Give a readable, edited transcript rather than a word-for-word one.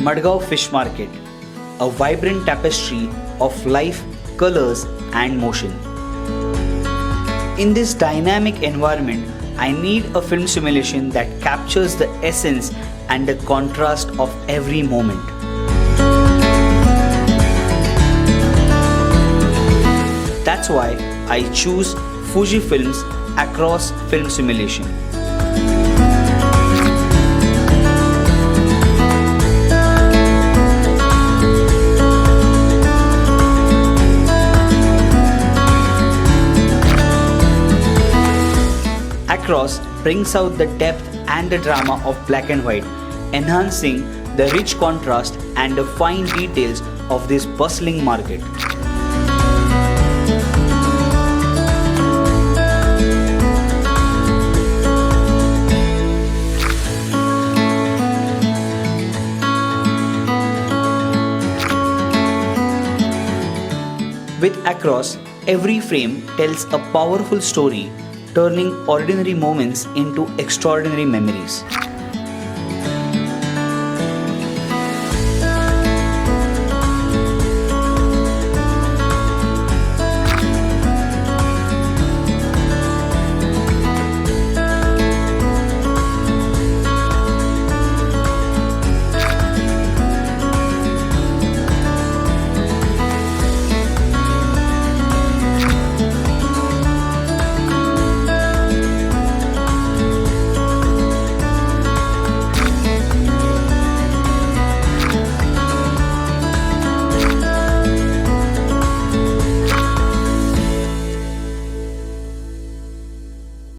Madgaon Fish Market, a vibrant tapestry of life, colors, and motion. In this dynamic environment, I need a film simulation that captures the essence and the contrast of every moment. That's why I choose Fujifilm's Acros Film Simulation. Acros brings out the depth and the drama of black and white, enhancing the rich contrast and the fine details of this bustling market. With Acros, every frame tells a powerful story, turning ordinary moments into extraordinary memories.